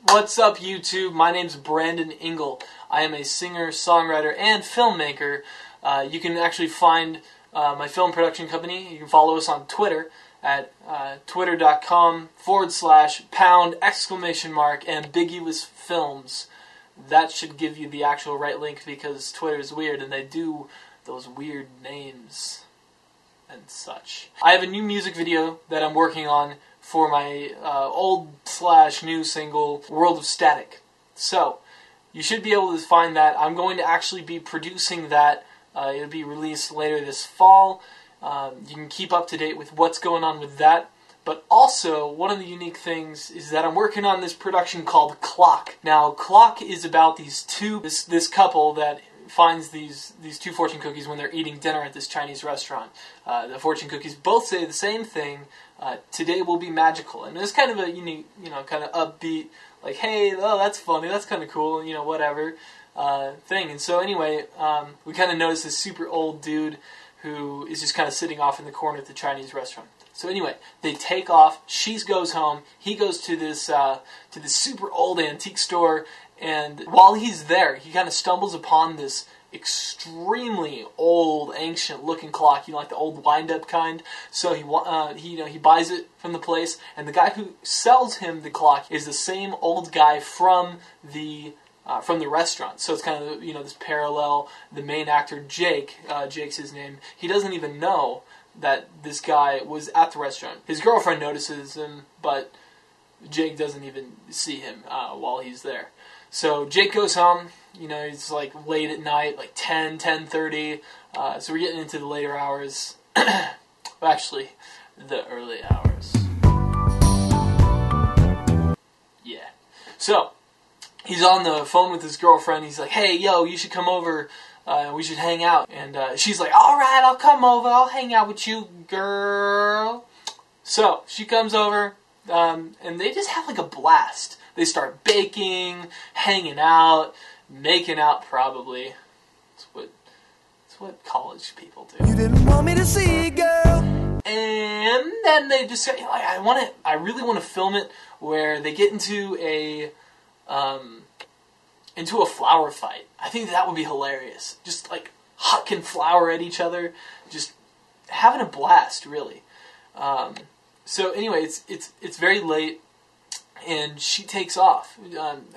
What's up, YouTube? My name's Brandon Engel. I am a singer, songwriter, and filmmaker. You can actually find my film production company. You can follow us on Twitter at twitter.com/#Ambiguous Films. That should give you the actual right link because Twitter is weird and they do those weird names and such. I have a new music video that I'm working on for my old/new single, World of Static. So, you should be able to find that. I'm going to actually be producing that. It'll be released later this fall. You can keep up to date with what's going on with that. But also, one of the unique things is that I'm working on this production called Clock. Now, Clock is about this couple that finds these two fortune cookies when they're eating dinner at this Chinese restaurant. The fortune cookies both say the same thing, today will be magical. And it's kind of a unique, kind of upbeat, like, hey, oh, that's funny, that's kind of cool, whatever, thing. And so anyway, we kind of notice this super old dude who is just kind of sitting off in the corner at the Chinese restaurant. So anyway, they take off, she goes home, he goes to this super old antique store, and while he's there, he kind of stumbles upon this extremely old, ancient-looking clock, like the old wind-up kind. So he buys it from the place, and the guy who sells him the clock is the same old guy from the restaurant. So it's kind of this parallel. The main actor Jake, Jake's his name. He doesn't even know that this guy was at the restaurant. His girlfriend notices him, but Jake doesn't even see him while he's there. So Jake goes home, it's like late at night, like 10:30, so we're getting into the later hours, actually, the early hours. Yeah. So, he's on the phone with his girlfriend, he's like, hey, yo, you should come over, we should hang out. And she's like, alright, I'll come over, I'll hang out with you, girl. So, she comes over, and they just have like a blast. They start baking, hanging out, making out probably. It's what college people do. You didn't want me to see, girl. And then they just say, I really want to film it where they get into a flower fight. I think that would be hilarious. Just like hucking flour at each other, just having a blast, really. So anyway, it's very late. And she takes off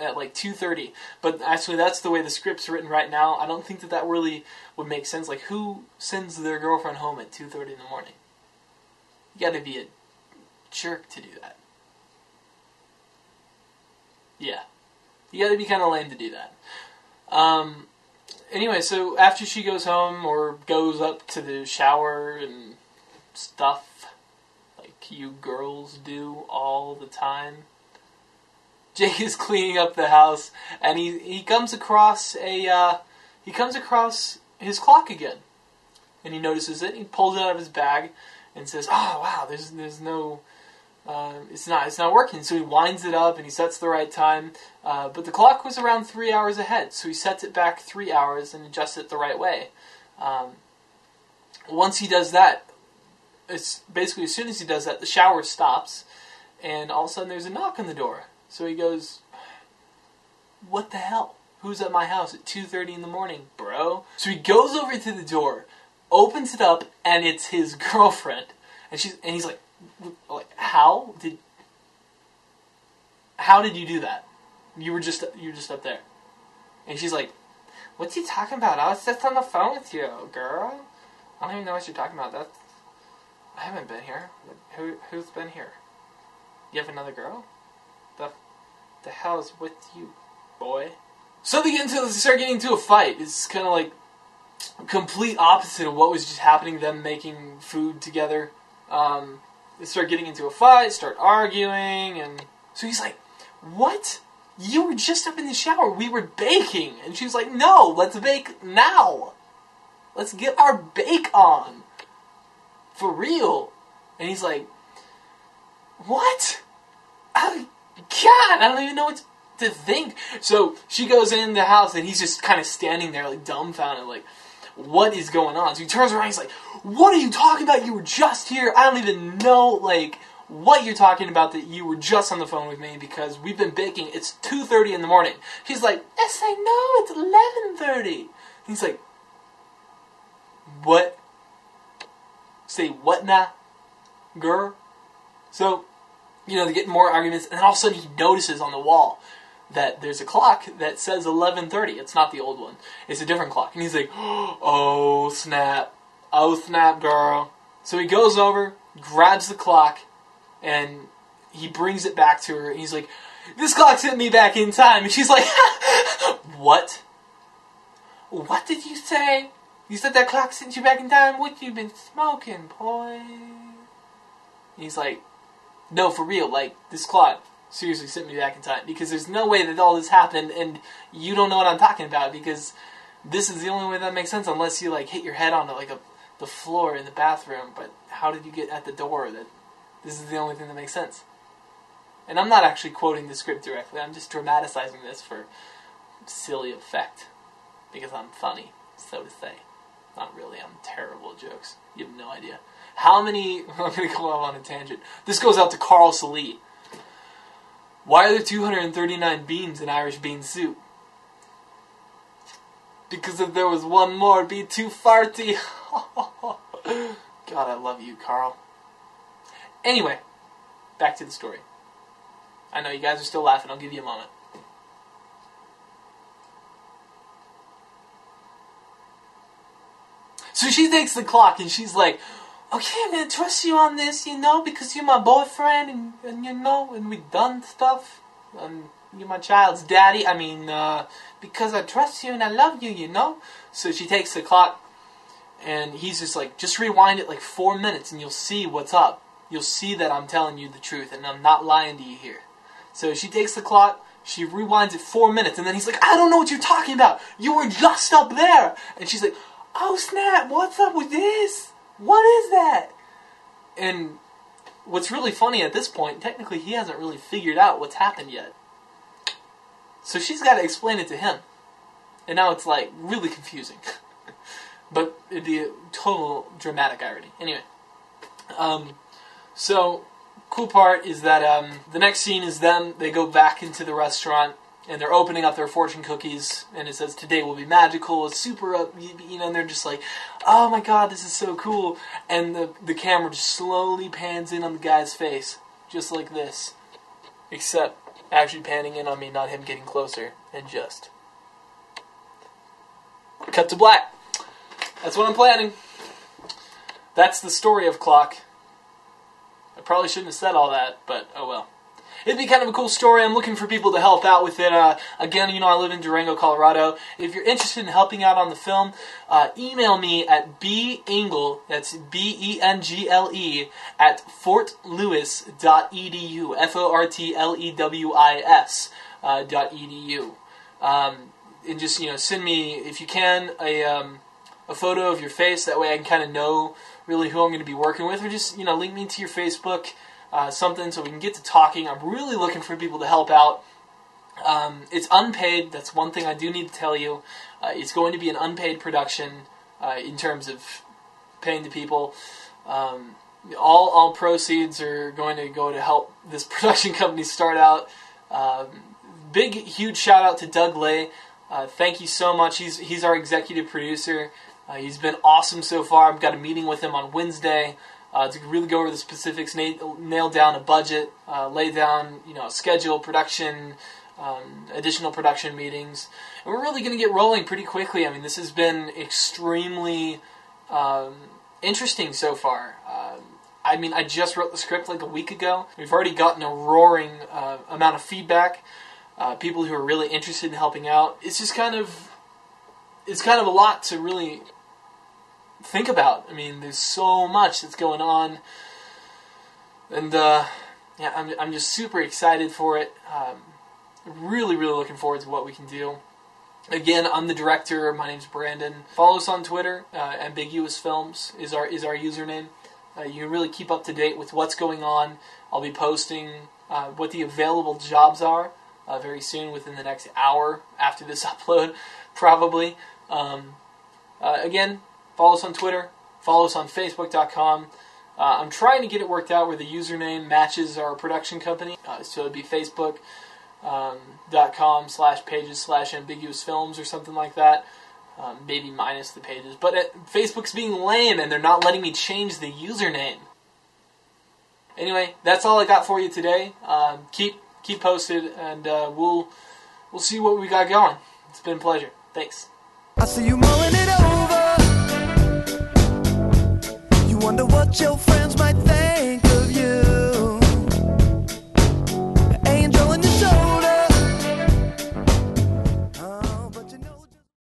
at like 2:30. But actually, that's the way the script's written right now. I don't think that really would make sense. Like, who sends their girlfriend home at 2:30 in the morning? You gotta be a jerk to do that. Yeah. You gotta be kind of lame to do that. Anyway, so after she goes home or goes up to the shower and stuff, like you girls do all the time, Jake is cleaning up the house, and he comes across his clock again, and he notices it. He pulls it out of his bag and says, "Oh wow, there's no, it's not working." So he winds it up and he sets the right time, but the clock was around 3 hours ahead, so he sets it back 3 hours and adjusts it the right way. Once he does that, it's basically as soon as he does that, the shower stops, and all of a sudden there's a knock on the door. So he goes, what the hell? Who's at my house at 2:30 in the morning, bro? So he goes over to the door, opens it up, and it's his girlfriend. And he's like, how did you do that? You were just up there. And she's like, what's he talking about? I was just on the phone with you, girl. I don't even know what you're talking about. I haven't been here. Who's been here? You have another girl? The hell's with you, boy? So they start getting into a fight. It's kind of like complete opposite of what was just happening, them making food together. They start getting into a fight, start arguing, and so he's like, what? You were just up in the shower. We were baking. And she was like, no, let's bake now. Let's get our bake on. For real. And he's like, what? God, I don't even know what to think. So she goes in the house and he's just kind of standing there like dumbfounded, like, what is going on? So he turns around and he's like, what are you talking about? You were just here. I don't even know, like, what you're talking about that you were just on the phone with me because we've been baking. It's 2:30 in the morning. She's like, yes, I know, it's 11:30. He's like, what? Say what now, girl? So, you know, they get more arguments, and then all of a sudden he notices on the wall that there's a clock that says 11:30. It's not the old one. It's a different clock. And he's like, oh, snap. Oh, snap, girl. So he goes over, grabs the clock, and he brings it back to her. And he's like, this clock sent me back in time. And she's like, what? What did you say? You said that clock sent you back in time? What you been smoking, boy? And he's like, no, for real. Like, this clock seriously sent me back in time. Because there's no way that all this happened and you don't know what I'm talking about. Because this is the only way that makes sense unless you, like, hit your head onto, like, the floor in the bathroom. But how did you get at the door? That this is the only thing that makes sense. And I'm not actually quoting the script directly. I'm just dramatizing this for silly effect. Because I'm funny, so to say. Not really, I'm terrible at jokes. You have no idea. How many... I'm going to go off on a tangent. This goes out to Carl Salee. Why are there 239 beans in Irish bean soup? Because if there was one more, it'd be too farty. God, I love you, Carl. Anyway, back to the story. I know you guys are still laughing. I'll give you a moment. So she takes the clock and she's like, okay, I'm going to trust you on this, you know, because you're my boyfriend and you know, and we've done stuff. And you're my child's daddy. I mean, because I trust you and I love you, you know. So she takes the clock and he's just like, just rewind it like 4 minutes and you'll see what's up. You'll see that I'm telling you the truth and I'm not lying to you here. So she takes the clock, she rewinds it 4 minutes, and then he's like, I don't know what you're talking about. You were just up there. And she's like, oh snap, what's up with this? What is that? And what's really funny at this point, technically he hasn't really figured out what's happened yet. So she's got to explain it to him. And now it's like really confusing. But it'd be a total dramatic irony. Anyway. So, cool part is that the next scene is them. They go back into the restaurant and they're opening up their fortune cookies, and it says, today will be magical, it's super up, you know, and they're just like, oh my god, this is so cool, and the camera just slowly pans in on the guy's face, just like this, except actually panning in on me, not him getting closer, and just cut to black. That's what I'm planning. That's the story of Clock. I probably shouldn't have said all that, but oh well. It'd be kind of a cool story. I'm looking for people to help out with it. Again, you know, I live in Durango, Colorado. If you're interested in helping out on the film, email me at bengle, that's B-E-N-G-L-E, at fortlewis.edu, F-O-R-T-L-E-W-I-S .edu. And just, you know, send me, if you can, a photo of your face. That way I can kind of know really who I'm going to be working with. Or just, you know, link me to your Facebook. Something so we can get to talking. I'm really looking for people to help out. It's unpaid. That's one thing I do need to tell you. It's going to be an unpaid production in terms of paying the people. All proceeds are going to go to help this production company start out. Big, huge shout out to Doug Lay. Thank you so much. He's our executive producer. He's been awesome so far. I've got a meeting with him on Wednesday. To really go over the specifics, nail down a budget, lay down, you know, a schedule, production, additional production meetings, and we're really going to get rolling pretty quickly. I mean, this has been extremely interesting so far. I mean, I just wrote the script like a week ago. We've already gotten a roaring amount of feedback. People who are really interested in helping out. It's just kind of a lot to really think about. I mean, there's so much that's going on, and yeah, I'm just super excited for it. Really looking forward to what we can do. Again, I'm the director. My name's Brandon. Follow us on Twitter. Ambiguous Films is our username. You can really keep up to date with what's going on. I'll be posting what the available jobs are very soon, within the next hour after this upload, probably. Again, follow us on Twitter. Follow us on Facebook.com. I'm trying to get it worked out where the username matches our production company. So it'd be facebook.com/pages/ambiguous films or something like that. Maybe minus the pages. But Facebook's being lame and they're not letting me change the username. Anyway, that's all I got for you today. Keep posted, and we'll see what we got going. It's been a pleasure. Thanks. I see you mulling it over. You wonder what you'll find.